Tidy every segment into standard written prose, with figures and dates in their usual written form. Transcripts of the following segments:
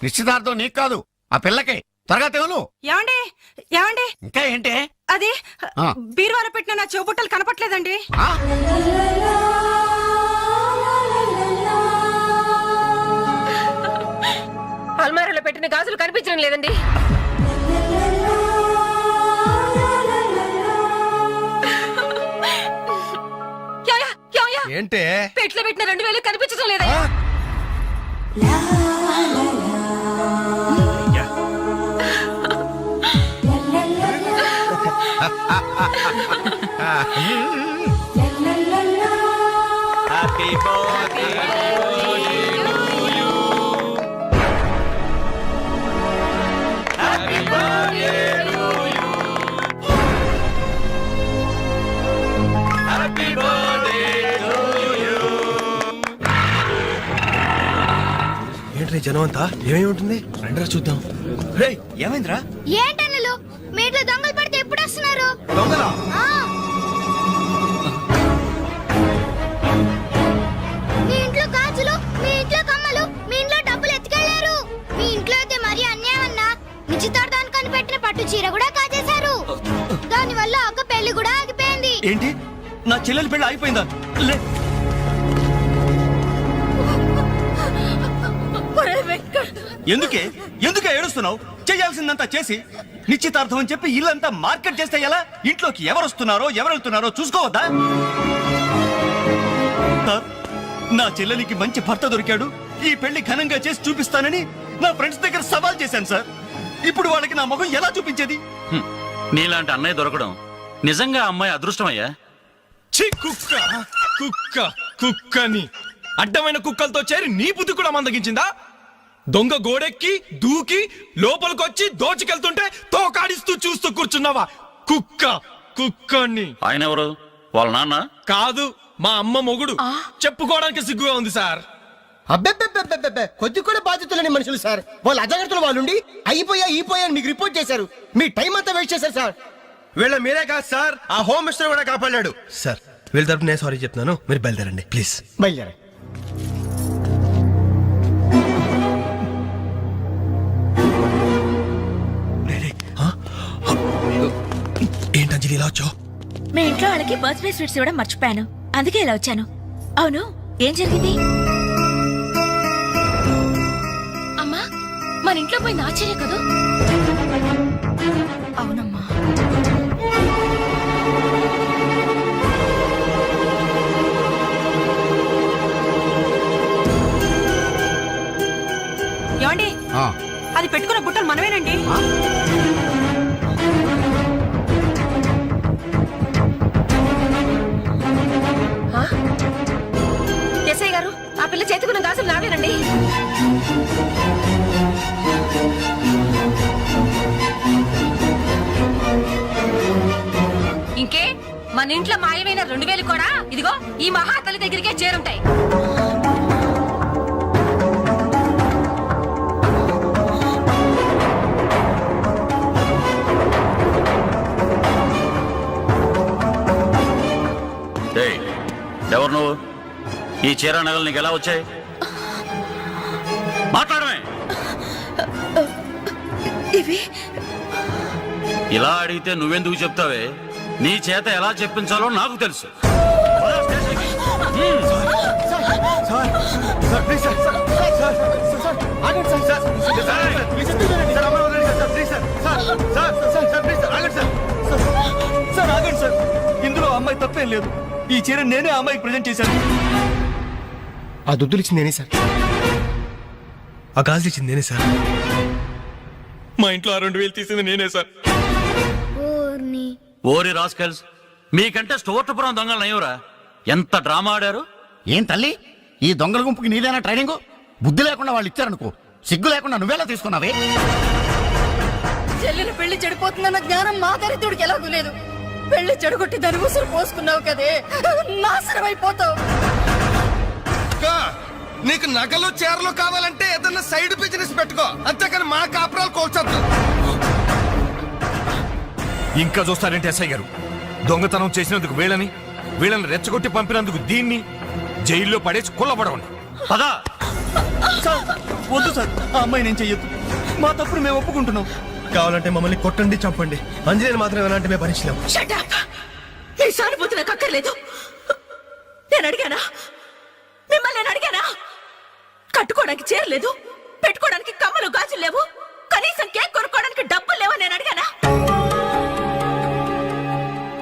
నిశ్చితార్థం నీకు కాదు, ఆ పిల్లకే. త్వరగా తెలు. ఏమండి ఏమండి, ఇంకా ఏంటి? అది బీరువాలో పెట్టిన నా చెవుబుట్టలు కనపట్లేదండి. అల్మారాలో పెట్టిన గాజులు కనిపించడం లేదండి. ఏంటే పెట్లో పెట్టిన 2000 కనిపించడం లేదయ్యా. హ్యాపీ బర్త్డే ఏంట్రీ జనం అంతా ఏమేమి ఉంటుంది రండిరా చూద్దాం. రేయ్ ఏమైందిరా? ఏంటన్నలు మీ ఇంట్లో దొంగలు పడితే ఎప్పుడు వస్తున్నారు? దొంగలా? మీ ఇంట్లో గాజులు, మీ ఇంట్లో కమ్మలు, మీ ఇంట్లో డబ్బులు ఎత్తుకెళ్లారు. మీ ఇంట్లో అయితే మరీ అన్యాయం అన్నా. నిశ్చితార్థానికి కనిపెట్టిన పట్టు చీర కూడా కాజేశారు. దాని వల్ల ఒక పెళ్లి కూడా ఆగిపోయింది. ఏంటి నా చెల్లెలి పెళ్లి ఆగిపోయిందా? లే ఎందుకే ఏడుస్తున్నావు? చేయాల్సిందంతా చేసి నిశ్చితార్థం అని చెప్పి ఇల్లంతా మార్కెట్ చేస్తే ఎలా? ఇంట్లోకి ఎవరు వస్తున్నారో ఎవరు వెళ్తున్నారో చూసుకోవద్దా? నా చెల్లెలికి మంచి భర్త దొరికాడు, ఈ పెళ్లి ఘనంగా చేసి చూపిస్తానని నా ఫ్రెండ్స్ దగ్గర సవాల్ చేశాను సార్. ఇప్పుడు వాళ్ళకి నా ముఖం ఎలా చూపించేది? నీలాంటి అన్నయ్య దొరకడం నిజంగా అమ్మాయి అదృష్టమయ్యా. కుక్క కుక్క కుక్కని అడ్డమైన కుక్కలతో చేరి నీ బుద్ధి కూడా మందగించిందా? దొంగ గోడెక్కి దూకి లోపలికొచ్చి దోచుకెళ్తుంటే తోకాడిస్తూ చూస్తూ కూర్చున్నావా? కుక్క కుక్కని. ఆయన ఎవరు? వాళ్ళ నాన్న కాదు, మా అమ్మ మొగుడు. చెప్పుకోవడానికి సిగ్గుగా ఉంది సార్. అబ్బెబ్బెబ్బెబ్బెబ్బె కొద్ది కూడా బాధ్యతలేని మనుషులు సార్. వాళ్ళ అజాగ్రత్తలు వాళ్ళుండి అయిపోయా మీకు రిపోర్ట్ చేశారు. మీ టైం అంతా వేస్ట్ చేశారు సార్. వీళ్ళ మీరే కాదు సార్, ఆ హోమ్ మినిస్టర్ కూడా కాపాడాడు సార్. వీళ్ళ తరపు నేను సారీ చెప్తున్నాను, మీరు బయలుదేరండి ప్లీజ్. బయలుదేరా. ఏంటంజలి ఇలా వచ్చావు? మీ ఇంట్లో వాళ్ళకి బర్త్డే స్వీట్స్ ఇవ్వడం మర్చిపోయాను, అందుకే ఇలా వచ్చాను. అవును, ఏం జరిగింది? అమ్మా, మన ఇంట్లో పోయింది ఆశ్చర్య కదా? అవునమ్మా. ఏమండి, అది పెట్టుకున్న బుట్టలు మనమేనండి. ఎస్ఐ గారు, ఆ పిల్ల చేతికున్న గాజులు నావేనండి. ఇంకే మన ఇంట్లో మాయమైన 2000 కూడా ఇదిగో ఈ మహాతల్లి దగ్గరికే చేరుంటాయి. ఎవరు నువ్వు? ఈ చీర నగలు నీకు ఎలా వచ్చాయి? మాట్లాడమే. ఇవి ఇలా అడిగితే నువ్వెందుకు చెప్తావే? నీ చేత ఎలా చెప్పించాలో నాకు తెలుసు. ఇందులో అమ్మాయి తప్పేం లేదు. ఈ చీర నేనే అమ్మాయికి ప్రజెంట్ చేశాను. ఆ దుద్దులు ఇచ్చింది నేనే సార్. ఆ గాజులు ఇచ్చింది నేనే సార్. మా ఇంట్లో ఆ 2000 తీసింది నేనే సార్. ఓరి రాస్కల్స్, మీకంటే స్టోర్టపురం దొంగలు నయ్యవరా? ఎంత డ్రామా ఆడారు. ఏం తల్లి, ఈ దొంగల గుంపుకి నీదేనా ట్రైనింగ్? బుద్ధి లేకుండా వాళ్ళు ఇచ్చారనుకో, సిగ్గు లేకుండా నువ్వేలా తీసుకున్నావే? చెల్లెలు పెళ్లి చెడిపోతుందన్న జ్ఞానం మా దరిద్రుడికి ఎలాగూ లేదు. పెళ్లి చెడగొట్టి దాని ఉసురు పోసుకున్నావు కదే, నాశనం అయిపోతావు. నీకు నగలు చీరలు కావాలంటే ఏదన్నా సైడ్ బిజినెస్ పెట్టుకో, అంతేకాని మా కాపురాలు కోల్చొద్దు. ఇంకా చూస్తారంటే ఎస్ఐ గారు, దొంగతనం చేసినందుకు వీళ్ళని రెచ్చగొట్టి పంపినందుకు దీన్ని జైల్లో పడేసి కుల్లబడవండి. పదా వద్దు సార్, ఆ అమ్మాయి నేను చెయ్యొద్దు. మా తప్పును మేము ఒప్పుకుంటున్నాం. కావాలంటే మమ్మల్ని కొట్టండి, చంపండి. అంజలిని మాత్రం ఎలాంటి మేము భరించలేం. Shut up! మీ సానుభూతి నాకు అక్కర్లేదు. నేను అడిగానా? మిమ్మల్ని నేను అడిగానా? కట్టుకోవడానికి చీర లేదు, పెట్టుకోవడానికి కమ్మలు గాజులు లేవు, కనీసం కేక్ కొనుక్కోవడానికి డబ్బులు లేవని నేను అడిగానా?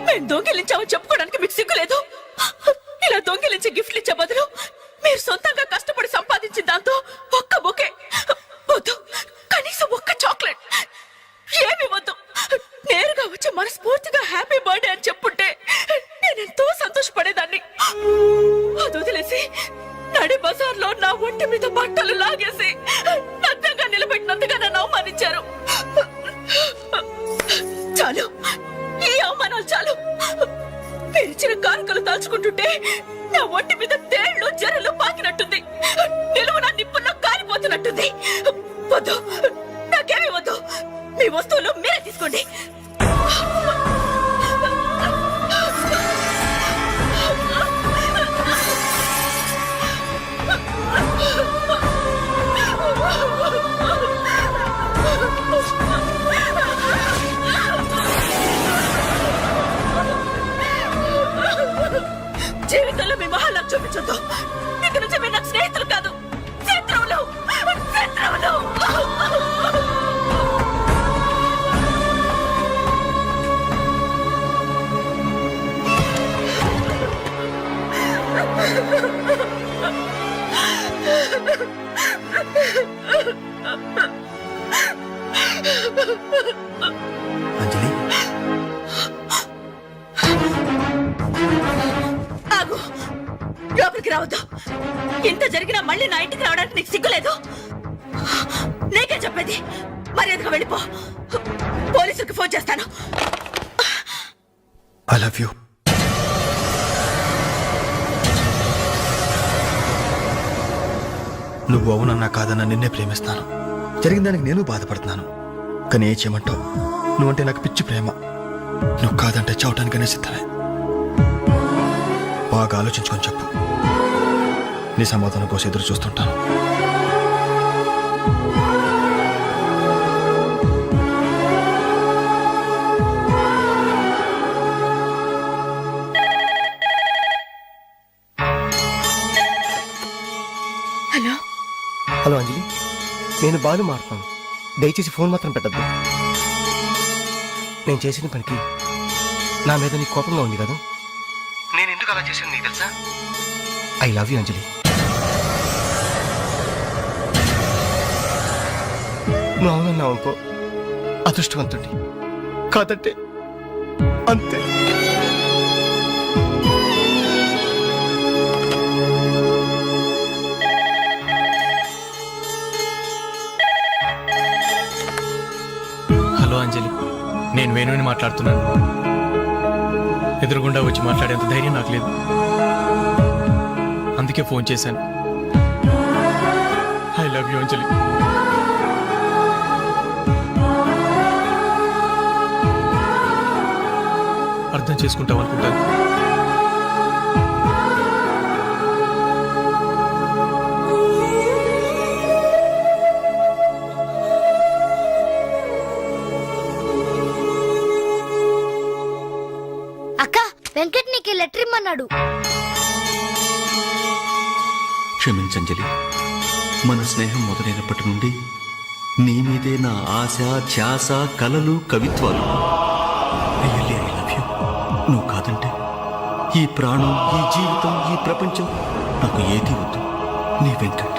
మేము దొంగిలించామని చెప్పుకోవడానికి మీకు సిగ్గు లేదు. ఇలా దొంగిలించి గిఫ్ట్లు ఇచ్చే బదులు మీరు సొంతంగా కష్టపడి సంపాదించిన దాంతో ఒక్క బొకే వద్దు, కనీసం ఒక్క చాక్లెట్ ఏమి వద్దు, నేరుగా వచ్చి మనస్ఫూర్తిగా హ్యాపీ బర్త్డే అని చెప్పుంటే నేనెంతో సంతోషపడేదాన్ని. అది వదిలేసి నడి బజార్లో నా ఒంటి మీద బట్టలు లాగేసి నగ్నంగా నిలబెట్టినందుగా నన్ను అవమానించారు. చాలు, ఈ అవమానాలు చాలు. పిలిచిన కానుకలు దాచుకుంటుంటే నా ఒంటి మీద తేళ్లు జరలు పాకినట్టుంది, నిలువున నిప్పుల్లో కాలిపోతున్నట్టుంది. వద్దు, నాకేమీ వద్దు. మీ వస్తువులు మీరే తీసుకోండి. జీవితంలో మీ మొహాలకు చూపించొద్దు. ఇక నుంచి మీరు నాకు స్నేహితులు కాదు, శత్రువులు. శత్రువులు. అంజలి, ఆగు, లోపలికి రావద్దు. ఇంత జరిగినా మళ్ళీ నా ఇంటికి రావడానికి నీకు సిగ్గులేదు? నీకే చెప్పేది, మర్యాదగా వెళ్ళిపో. పోలీసులకు ఫోన్ చేస్తాను. I love you. నువ్వు అవునన్నా కాదన్నా నిన్నే ప్రేమిస్తాను. జరిగిన దానికి నేను బాధపడుతున్నాను, కానీ ఏం చేయమంటావు? నువ్వంటే నాకు పిచ్చి ప్రేమ. నువ్వు కాదంటే చావటానికనే సిద్ధమే. బాగా ఆలోచించుకొని చెప్పు. నీ సమాధానం కోసం ఎదురు చూస్తుంటాను. హలో హలో అంజలి, నేను బాలు మారుతాను. దయచేసి ఫోన్ మాత్రం పెట్టద్దు. నేను చేసిన పనికి నా మీద నీకు కోపంగా ఉంది కదా? నేను ఎందుకు అలా చేశాను నీకు తెలుసా? ఐ లవ్ యూ అంజలి. నువ్వు అవునన్నావు అనుకో, అదృష్టవంతుడి. కాదంటే అంతే. హలో అంజలి, నేను వేణుని మాట్లాడుతున్నాను. ఎదురుగుండా వచ్చి మాట్లాడేంత ధైర్యం నాకు లేదు, అందుకే ఫోన్ చేశాను. ఐ లవ్ యూ అంజలి. అర్థం చేసుకుంటావు అనుకుంటాను. అక్క, వెంకట్ నీకు లెటర్ ఇమ్మన్నాడు. క్షమించంజలి, మన స్నేహం మొదలైనప్పటి నుండి నీ మీదే నా ఆశ, ధ్యాస, కలలు, కవిత్వాలు. Really I love you. నువ్వు కాదంటే ఈ ప్రాణం, ఈ జీవితం, ఈ ప్రపంచం నాకు ఏది వద్దు. నీ వెంకట్.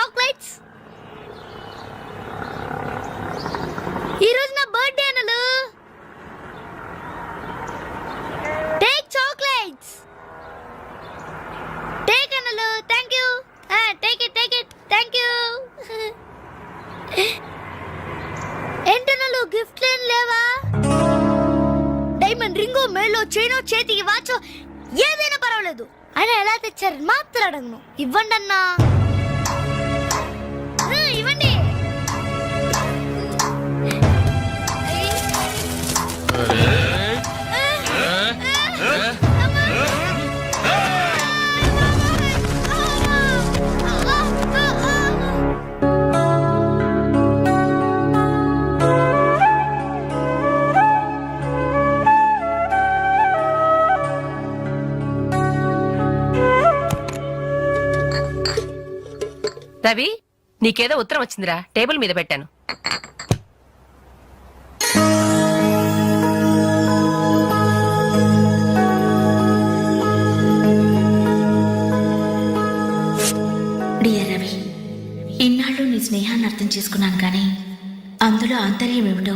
చాక్లెట్స్. ఈ రోజు నా బర్త్డే అనలు. Take chocolates. టేక్ అనలు. Thank you. Take it. Thank you. ఏంటనలు గిఫ్ట్ ఏం లేవా? డైమండ్ రింగో, మేలో చైనో, చేతికి వాచో ఏదైనా పర్వాలేదు. ఆయన ఎలా తెచ్చారు మాత్రం అడగను. ఇవ్వండి అన్నా. ఇవ్వండి. రవి, నీకేదో ఉత్తరం వచ్చిందిరా, టేబుల్ మీద పెట్టాను. డియర్ రవి, ఇన్నాళ్ళు నీ స్నేహాన్ని అర్థం చేసుకున్నాను కానీ అందులో ఆంతర్యం ఏమిటో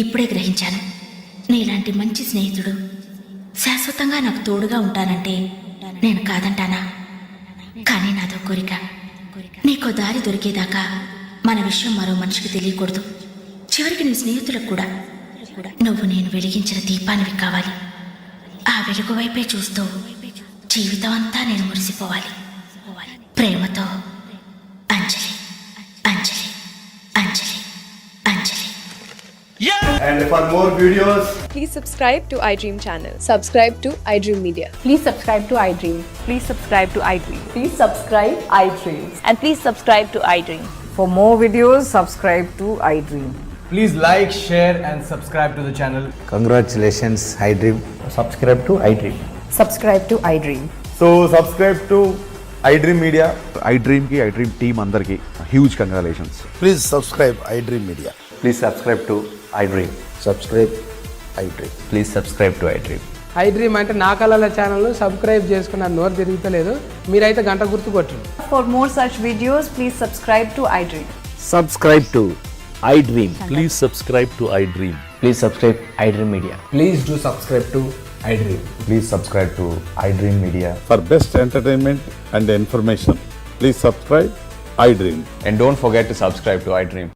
ఇప్పుడే గ్రహించాను. నీలాంటి మంచి స్నేహితుడు శాశ్వతంగా నాకు తోడుగా ఉంటానంటే నేను కాదంటానా? కానీ నాదో కోరిక, నీకో దారి దొరికేదాకా మన విషయం మరో మనిషికి తెలియకూడదు. చివరికి నీ స్నేహితులకు కూడా నువ్వు నేను వెలిగించిన దీపానివి కావాలి. ఆ వెలుగు వైపే చూస్తూ జీవితం అంతా నేను మురిసిపోవాలి. ప్రేమతో అంజలి. అంజలి. అంజలి. అంజలి. And for more videos, Please subscribe to iDream channel. Subscribe to iDream Media. Please subscribe to iDream. Please subscribe to iDream. Please subscribe iDream. And please subscribe to iDream. For more videos, subscribe to iDream. Please like, share and subscribe to the channel. congratulations, iDream. Subscribe to iDream. Subscribe to iDream. So subscribe to iDream Media. iDream ki iDream team andarki huge congratulations. Please subscribe iDream Media. Please subscribe to iDream. Subscribe iDream. Please subscribe to iDream. iDream అంటే నా కళల channel subscribe చేసుకున్న నోరు తిరుగుతలేదు. మీరైతే గంట గుర్తు కొట్టండి. For more such videos, please subscribe to iDream. Subscribe to iDream. Please subscribe to iDream. Please subscribe iDream Media. Please do subscribe to iDream. Please subscribe to iDream Media. For best entertainment and information, please subscribe iDream. And don't forget to subscribe to iDream.